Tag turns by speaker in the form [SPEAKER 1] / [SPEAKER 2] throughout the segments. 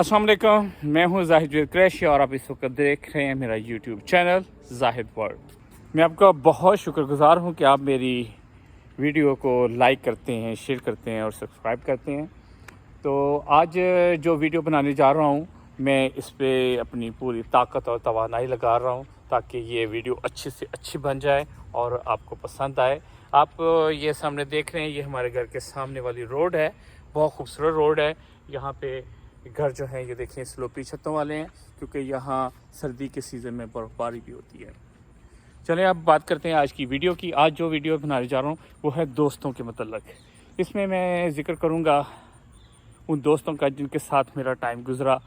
[SPEAKER 1] अस्सलाम वालेकुम, मैं हूं जाहिद क्रैशी और आप इस वक्त देख रहे हैं मेरा यूट्यूब चैनल जाहिद वर्ल्ड। मैं आपका बहुत शुक्रगुजार हूं कि आप मेरी वीडियो को लाइक करते हैं, शेयर करते हैं और सब्सक्राइब करते हैं। तो आज जो वीडियो बनाने जा रहा हूं, मैं इस पर अपनी पूरी ताकत और तवानाई लगा रहा हूं ताकि ये वीडियो अच्छी से अच्छी बन जाए और आपको पसंद आए। आप ये सामने देख रहे हैं, ये हमारे घर के सामने वाली रोड है, बहुत खूबसूरत रोड है। यहाँ पे घर जो है ये देखें स्लोपी छतों वाले हैं क्योंकि यहाँ सर्दी के सीज़न में बर्फ़बारी भी होती है। चलें अब बात करते हैं आज की वीडियो की। आज जो वीडियो बनाने जा रहा हूँ वो है दोस्तों के मतलब। इसमें मैं ज़िक्र करूँगा उन दोस्तों का जिनके साथ मेरा टाइम गुज़रा,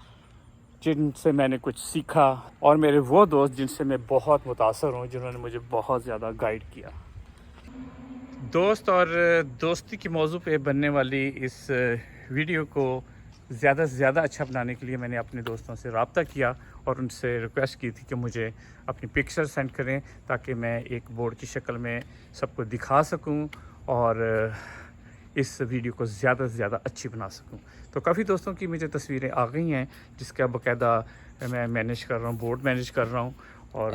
[SPEAKER 1] जिनसे मैंने कुछ सीखा, और मेरे वो दोस्त जिनसे मैं बहुत मुतासर हूँ, जिन्होंने मुझे बहुत ज़्यादा गाइड किया। दोस्त और दोस्ती की मौजू पे बनने वाली इस वीडियो को ज़्यादा से ज़्यादा अच्छा बनाने के लिए मैंने अपने दोस्तों से रब्ता किया और उनसे रिक्वेस्ट की थी कि मुझे अपनी पिक्चर सेंड करें ताकि मैं एक बोर्ड की शक्ल में सबको दिखा सकूं और इस वीडियो को ज़्यादा से ज़्यादा अच्छी बना सकूं। तो काफ़ी दोस्तों की मुझे तस्वीरें आ गई हैं जिसका बाकायदा मैं मैनेज कर रहा हूँ, बोर्ड मैनेज कर रहा हूँ। और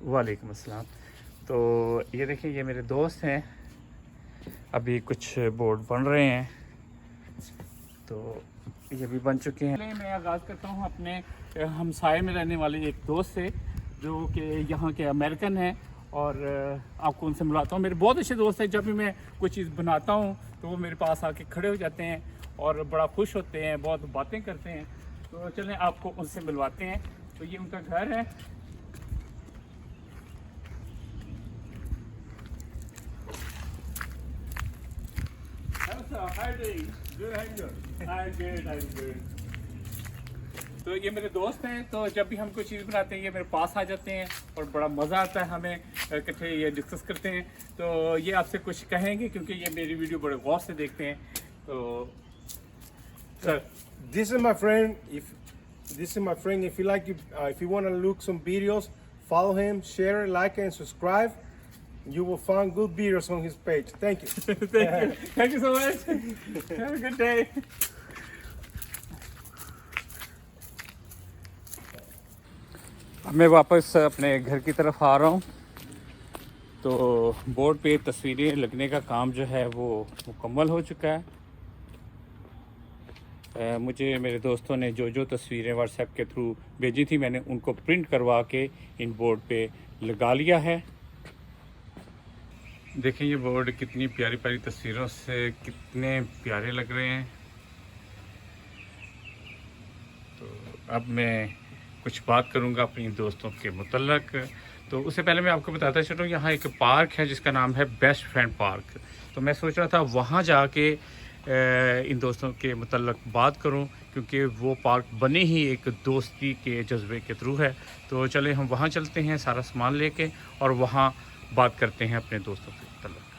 [SPEAKER 1] वालेकुम अस्सलाम। तो ये देखिए, ये मेरे दोस्त हैं, अभी कुछ बोर्ड बन रहे हैं, तो ये भी बन चुके हैं। मैं आगाज़ करता हूँ अपने हमसाये में रहने वाले एक दोस्त से जो कि यहाँ के अमेरिकन हैं और आपको उनसे मिलाता हूँ। मेरे बहुत अच्छे दोस्त हैं, जब भी मैं कोई चीज़ बनाता हूँ तो वो मेरे पास आके खड़े हो जाते हैं और बड़ा खुश होते हैं, बहुत बातें करते हैं। तो चलें आपको उनसे मिलवाते हैं। तो ये उनका घर है। तो ये मेरे दोस्त हैं, तो जब भी हम कोई चीज़ बनाते हैं ये मेरे पास आ जाते हैं और बड़ा मज़ा आता है हमें इकट्ठे ये डिस्कस करते हैं। तो ये आपसे कुछ कहेंगे क्योंकि ये मेरी वीडियो बड़े गौर से देखते हैं। तो sir,
[SPEAKER 2] This is my friend. If you like, if you want to look some videos, follow him, share, like, and subscribe. You will find good videos on his page. Thank you.
[SPEAKER 1] Thank you so much. Have a good day. अब मैं वापस अपने घर की तरफ आ रहा हूँ। तो बोर्ड पे तस्वीरें लगने का काम जो है वो मुकम्मल हो चुका है। मुझे मेरे दोस्तों ने जो तस्वीरें व्हाट्सएप के थ्रू भेजी थी, मैंने उनको प्रिंट करवा के इन बोर्ड पे लगा लिया है। देखिए ये बोर्ड कितनी प्यारी प्यारी तस्वीरों से कितने प्यारे लग रहे हैं। तो अब मैं कुछ बात करूंगा अपनी दोस्तों के मुतल्लक। तो उससे पहले मैं आपको बताता चलूँ, यहाँ एक पार्क है जिसका नाम है बेस्ट फ्रेंड पार्क। तो मैं सोच रहा था वहाँ जाके इन दोस्तों के मुतल्लक बात करूं क्योंकि वो पार्क बने ही एक दोस्ती के जज्बे के थ्रू है। तो चले हम वहाँ चलते हैं सारा सामान लेके और वहाँ बात करते हैं अपने दोस्तों के मुतल्लक।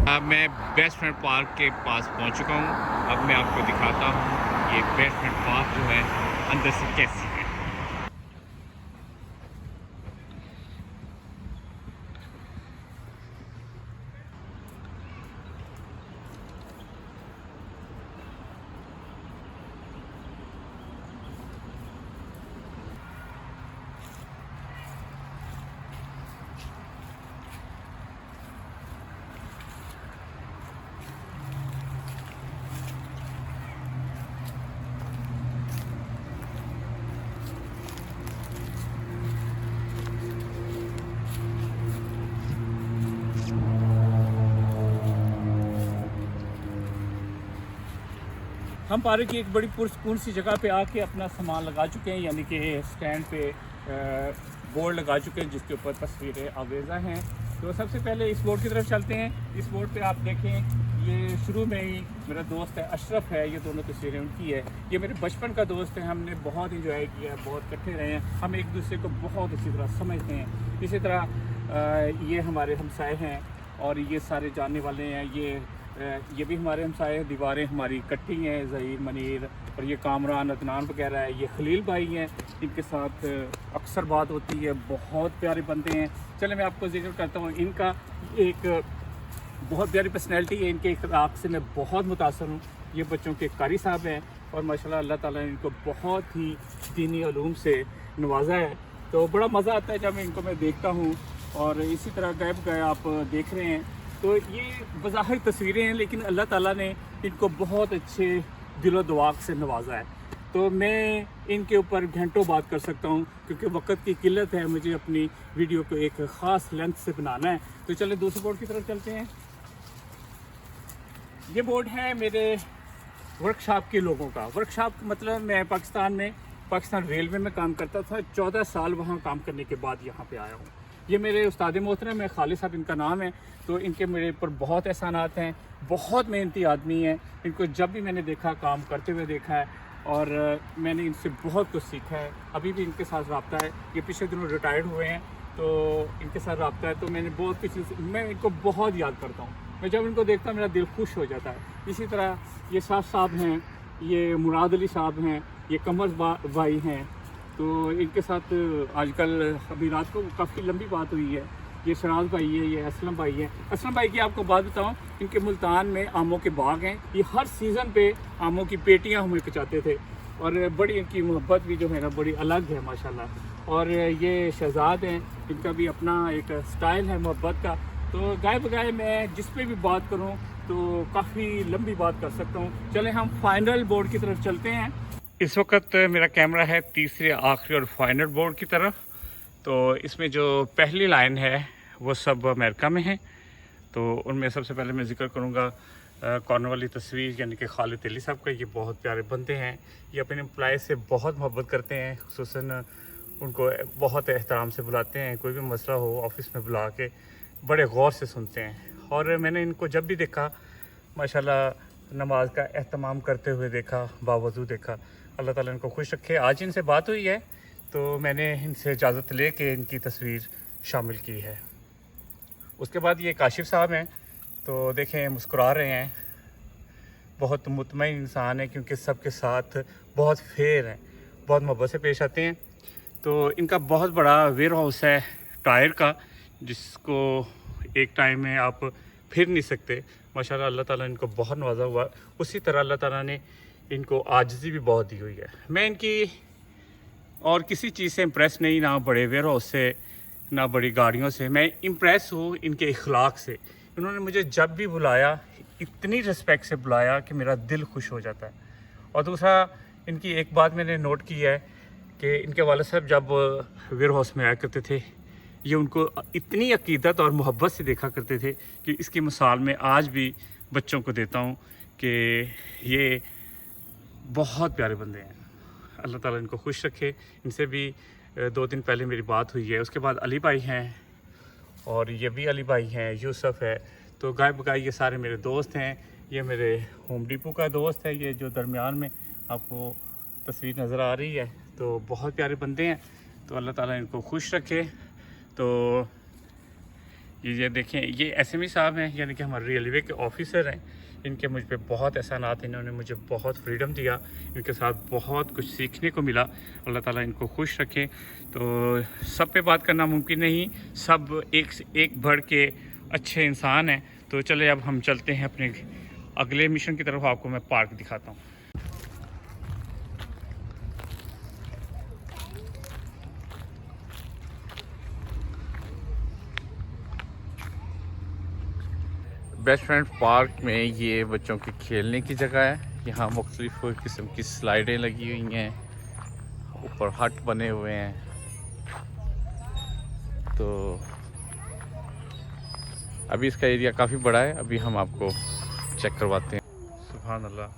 [SPEAKER 1] अब मैं बेस्ट फ्रेंड पार्क के पास पहुंच चुका हूं। अब मैं आपको दिखाता हूं ये बेस्ट फ्रेंड पार्क जो है अंदर से कैसी है। हम पार्क की एक बड़ी पुरस्कून सी जगह पे आके अपना सामान लगा चुके हैं, यानी कि स्टैंड पे बोर्ड लगा चुके हैं जिसके ऊपर तस्वीरें आवेज़ा हैं। तो सबसे पहले इस बोर्ड की तरफ चलते हैं। इस बोर्ड पे आप देखें, ये शुरू में ही मेरा दोस्त है अशरफ है, ये दोनों तस्वीरें उनकी है। ये मेरे बचपन का दोस्त है, हमने बहुत इंजॉय किया है, बहुत इकट्ठे रहे हैं, हम एक दूसरे को बहुत अच्छी तरह समझते हैं। इसी तरह ये हमारे हमसाए हैं और ये सारे जानने वाले हैं। ये भी हमारे हमसाए हैं, दीवारें हमारी कट्टी हैं, ज़हीर मनीर और ये कामरान अदनान वगैरह है। ये खलील भाई हैं, इनके साथ अक्सर बात होती है, बहुत प्यारे बंदे हैं। चले मैं आपको जिक्र करता हूँ इनका। एक बहुत प्यारी पर्सनैलिटी है, इनके इखलाक से मैं बहुत मुतासर हूँ। ये बच्चों के कारी साहब हैं और माशाल्लाह अल्लाह ताला ने इनको बहुत ही दीनी उलूम से नवाजा है। तो बड़ा मज़ा आता है जब इनको मैं देखता हूँ। और इसी तरह गायब गए आप देख रहे हैं, तो ये बज़ाहिर तस्वीरें हैं, लेकिन अल्लाह ताला ने इनको बहुत अच्छे दिलो दिमाग से नवाजा है। तो मैं इनके ऊपर घंटों बात कर सकता हूँ, क्योंकि वक्त की किल्लत है, मुझे अपनी वीडियो को एक ख़ास लेंथ से बनाना है। तो चले दूसरे बोर्ड की तरफ चलते हैं। ये बोर्ड है मेरे वर्कशॉप के लोगों का। वर्कशॉप मतलब मैं पाकिस्तान रेलवे में काम करता था, 14 साल वहाँ काम करने के बाद यहाँ पे आया हूँ। ये मेरे उस्ताद मोहतरम है, खालिद साहब इनका नाम है। तो इनके मेरे ऊपर बहुत एहसानात हैं, बहुत मेहनती आदमी हैं। इनको जब भी मैंने देखा काम करते हुए देखा है और मैंने इनसे बहुत कुछ सीखा है। अभी भी इनके साथ रब्ता है, ये पिछले दिनों रिटायर्ड हुए हैं, तो इनके साथ रब्ता है। तो मैंने बहुत कुछ, मैं इनको बहुत याद करता हूँ। मैं जब इनको देखता हूँ मेरा दिल खुश हो जाता है। इसी तरह ये शाह साहब हैं, ये मुराद अली साहब हैं, ये कमर भाई हैं। तो इनके साथ आजकल अभी रात को काफ़ी लंबी बात हुई है। ये शराज भाई है, ये असलम भाई है। असलम भाई की आपको बात बताऊं, इनके मुल्तान में आमों के बाग हैं। ये हर सीज़न पे आमों की पेटियां हमें पहुँचाते थे और बड़ी इनकी मोहब्बत भी जो है ना बड़ी अलग है माशाल्लाह। और ये शहजाद हैं, इनका भी अपना एक स्टाइल है मोहब्बत का। तो गाय बगाए मैं जिस पे भी बात करूँ तो काफ़ी लंबी बात कर सकता हूँ। चले हम फाइनल बोर्ड की तरफ चलते हैं। इस वक्त मेरा कैमरा है तीसरे आखिरी और फाइनल बोर्ड की तरफ। तो इसमें जो पहली लाइन है वो सब अमेरिका में है। तो उनमें सबसे पहले मैं जिक्र करूँगा कॉर्नर वाली तस्वीर, यानी कि खालिद अली साहब का। ये बहुत प्यारे बंदे हैं, ये अपने एम्प्लॉय से बहुत मोहब्बत करते हैं, खुसूसन उनको बहुत एहतराम से बुलाते हैं। कोई भी मसला हो ऑफिस में बुला के बड़े गौर से सुनते हैं। और मैंने इनको जब भी देखा माशाल्लाह नमाज का एहतमाम करते हुए देखा, बावजूद देखा। अल्लाह ताला इनको खुश रखे। आज इनसे बात हुई है तो मैंने इनसे इजाज़त ले के इनकी तस्वीर शामिल की है। उसके बाद ये काशिफ साहब हैं, तो देखें मुस्कुरा रहे हैं, बहुत मुतमईन इंसान है, क्योंकि सबके साथ बहुत फेयर हैं, बहुत मोहब्बत से पेश आते हैं। तो इनका बहुत बड़ा वेयर हाउस है टायर का, जिसको एक टाइम में आप फिर नहीं सकते। माशाल्लाह अल्लाह ताला इनको बहुत नवाजा हुआ। उसी तरह अल्लाह ताला ने इनको आजिज़ी भी बहुत दी हुई है। मैं इनकी और किसी चीज़ से इम्प्रेस नहीं, ना बड़े वेयर हाउस से, ना बड़ी गाड़ियों से। मैं इम्प्रेस हूँ इनके इखलाक से। इन्होंने मुझे जब भी बुलाया इतनी रिस्पेक्ट से बुलाया कि मेरा दिल खुश हो जाता है। और दूसरा, इनकी एक बात मैंने नोट की है कि इनके वालिद साहब जब वेयर हाउस में आया करते थे, ये उनको इतनी अकीदत और मोहब्बत से देखा करते थे कि इसकी मिसाल मैं आज भी बच्चों को देता हूँ कि ये बहुत प्यारे बंदे हैं। अल्लाह ताला इनको खुश रखे। इनसे भी 2 दिन पहले मेरी बात हुई है। उसके बाद अली भाई हैं और ये भी अली भाई हैं, यूसुफ है। तो गाय बगाई ये सारे मेरे दोस्त हैं। ये मेरे होम डिपो का दोस्त है, ये जो दरमियान में आपको तस्वीर नज़र आ रही है। तो बहुत प्यारे बंदे हैं। तो अल्लाह ताला इनको खुश रखे। तो ये देखें, ये एसएमई साहब हैं, यानी कि हमारे रेलवे के ऑफिसर हैं। इनके मुझ पे बहुत एहसानात, इन्होंने मुझे बहुत फ्रीडम दिया, इनके साथ बहुत कुछ सीखने को मिला। अल्लाह ताला इनको खुश रखे। तो सब पे बात करना मुमकिन नहीं, सब एक से एक बढ़ के अच्छे इंसान हैं। तो चले अब हम चलते हैं अपने अगले मिशन की तरफ। आपको मैं पार्क दिखाता हूँ। बेस्ट फ्रेंड पार्क में ये बच्चों के खेलने की जगह है। यहाँ मुख्तलिफ़ किस्म की स्लाइडें लगी हुई हैं, ऊपर हट बने हुए हैं। तो अभी इसका एरिया काफ़ी बड़ा है, अभी हम आपको चेक करवाते हैं। सुभान अल्लाह,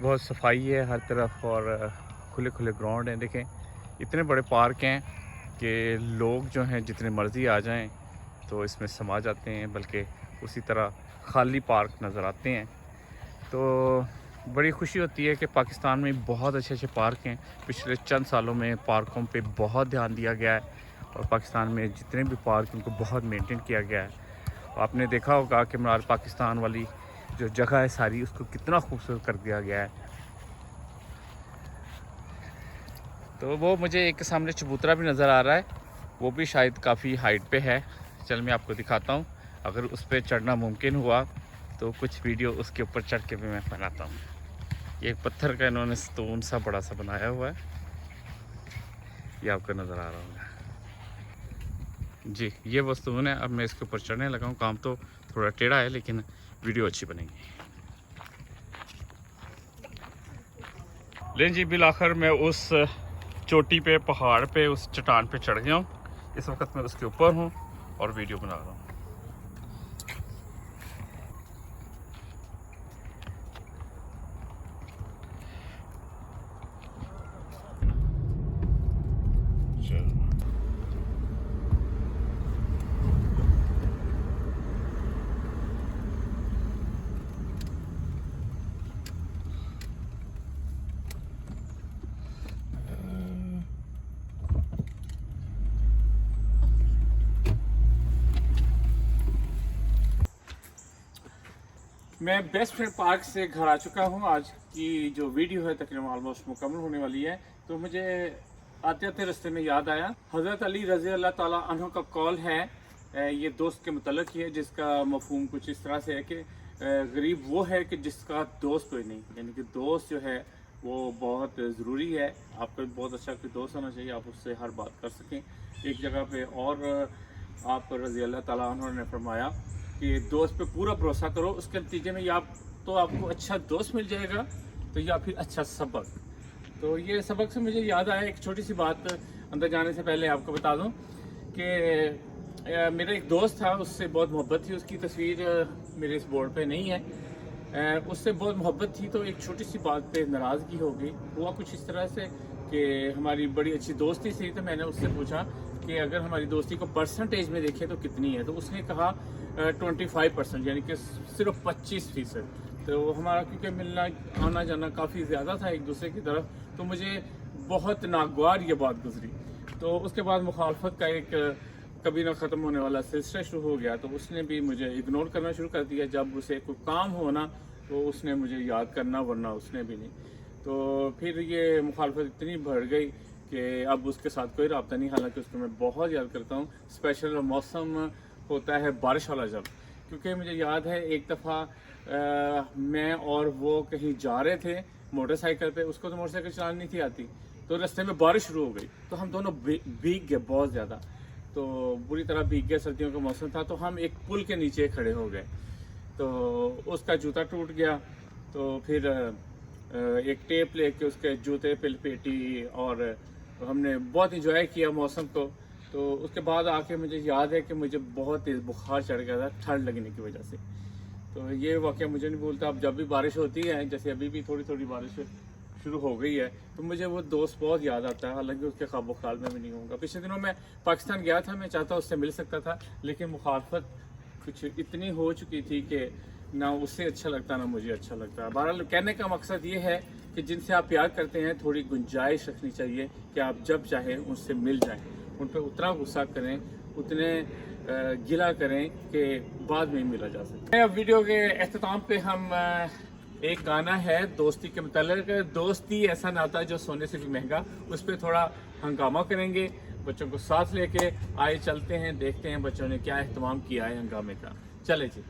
[SPEAKER 1] बहुत सफाई है हर तरफ और खुले खुले ग्राउंड हैं। देखें इतने बड़े पार्क हैं कि लोग जो हैं जितने मर्ज़ी आ जाएं तो इसमें समा जाते हैं, बल्कि उसी तरह खाली पार्क नज़र आते हैं। तो बड़ी खुशी होती है कि पाकिस्तान में बहुत अच्छे अच्छे पार्क हैं। पिछले चंद सालों में पार्कों पे बहुत ध्यान दिया गया है और पाकिस्तान में जितने भी पार्क उनको बहुत मेंटेन किया गया है। आपने देखा होगा कि मीनार पाकिस्तान वाली जो जगह है सारी, उसको कितना खूबसूरत कर दिया गया है। तो वो मुझे एक सामने चबूतरा भी नज़र आ रहा है, वो भी शायद काफ़ी हाइट पे है। चल मैं आपको दिखाता हूँ, अगर उस पर चढ़ना मुमकिन हुआ तो कुछ वीडियो उसके ऊपर चढ़ के भी मैं बनाता हूँ। ये एक पत्थर का इन्होंने स्टोन सा बड़ा सा बनाया हुआ है, ये आपको नज़र आ रहा होगा जी। ये वो स्टोन है। अब मैं इसके ऊपर चढ़ने लगा हूँ। काम तो थोड़ा टेढ़ा है लेकिन वीडियो अच्छी बनेगी। लेकिन जी बिल आखिर मैं उस चोटी पे, पहाड़ पे, उस चट्टान पे चढ़ गया हूँ। इस वक्त मैं उसके ऊपर हूँ और वीडियो बना रहा हूँ। मैं बेस्ट फ्रेंड पार्क से घर आ चुका हूँ। आज की जो वीडियो है तकरीबन ऑलमोस्ट मुकम्मल होने वाली है। तो मुझे आते आते रास्ते में याद आया हज़रत अली रज़ी अल्लाह ताला अन्हु का कॉल है, ये दोस्त के मुतल्लिक़ ही है, जिसका मफ़हूम कुछ इस तरह से है कि गरीब वो है कि जिसका दोस्त कोई नहीं। यानी कि दोस्त जो है वो बहुत ज़रूरी है। आपका बहुत अच्छा कोई दोस्त होना चाहिए, आप उससे हर बात कर सकें। एक जगह पे और आप रज़ी अल्लाह ताला अन्हु ने फरमाया कि दोस्त पे पूरा भरोसा करो, उसके नतीजे में या तो आपको अच्छा दोस्त मिल जाएगा तो या फिर अच्छा सबक। तो ये सबक से मुझे याद आया एक छोटी सी बात। अंदर जाने से पहले आपको बता दूं कि मेरा एक दोस्त था, उससे बहुत मोहब्बत थी। उसकी तस्वीर मेरे इस बोर्ड पे नहीं है। उससे बहुत मोहब्बत थी तो एक छोटी सी बात पे नाराज़गी हो गई। हुआ कुछ इस तरह से कि हमारी बड़ी अच्छी दोस्ती थी, तो मैंने उससे पूछा कि अगर हमारी दोस्ती को परसेंटेज में देखें तो कितनी है। तो उसने कहा 25%, यानी कि सिर्फ 25%। तो हमारा क्योंकि मिलना आना जाना काफ़ी ज़्यादा था एक दूसरे की तरफ, तो मुझे बहुत नागवार ये बात गुजरी। तो उसके बाद मुखालफत का एक कभी ना ख़त्म होने वाला सिलसिला शुरू हो गया। तो उसने भी मुझे इग्नोर करना शुरू कर दिया। जब उसे कोई काम हो ना तो उसने मुझे याद करना, वरना उसने भी नहीं। तो फिर ये मुखालफत इतनी बढ़ गई कि अब उसके साथ कोई रब्ता नहीं। हालांकि उसको मैं बहुत याद करता हूँ। स्पेशल मौसम होता है बारिश वाला जब, क्योंकि मुझे याद है एक दफ़ा मैं और वो कहीं जा रहे थे मोटरसाइकिल पे। उसको तो मोटरसाइकिल चलानी नहीं थी आती, तो रास्ते में बारिश शुरू हो गई। तो हम दोनों भीग गए बहुत ज़्यादा, तो बुरी तरह भीग गए। सर्दियों का मौसम था, तो हम एक पुल के नीचे खड़े हो गए। तो उसका जूता टूट गया। तो फिर एक टेप लेके उसके जूते पे लपेटी और हमने बहुत इंजॉय किया मौसम को। तो उसके बाद आके मुझे याद है कि मुझे बहुत तेज़ बुखार चढ़ गया था ठंड लगने की वजह से। तो ये वाक़या मुझे नहीं भूलता। अब जब भी बारिश होती है, जैसे अभी भी थोड़ी थोड़ी बारिश शुरू हो गई है, तो मुझे वो दोस्त बहुत याद आता है। हालांकि उसके ख्वाब ख्याल में भी नहीं होगा। पिछले दिनों मैं पाकिस्तान गया था, मैं चाहता उससे मिल सकता था, लेकिन मुखालफत कुछ इतनी हो चुकी थी कि ना उससे अच्छा लगता ना मुझे अच्छा लगता। बहरहाल कहने का मकसद ये है कि जिनसे आप प्यार करते हैं थोड़ी गुंजाइश रखनी चाहिए कि आप जब चाहें उनसे मिल जाएं। उन पर उतना गुस्सा करें, उतने गिला करें कि बाद में मिला जा सके। अब वीडियो के अख्ताम पे हम एक गाना है दोस्ती के मुताल्लिक़, दोस्ती ऐसा नाता जो सोने से भी महंगा, उस पर थोड़ा हंगामा करेंगे। बच्चों को साथ लेके आए चलते हैं, देखते हैं बच्चों ने क्या एहतमाम किया है हंगामे का। चले जी।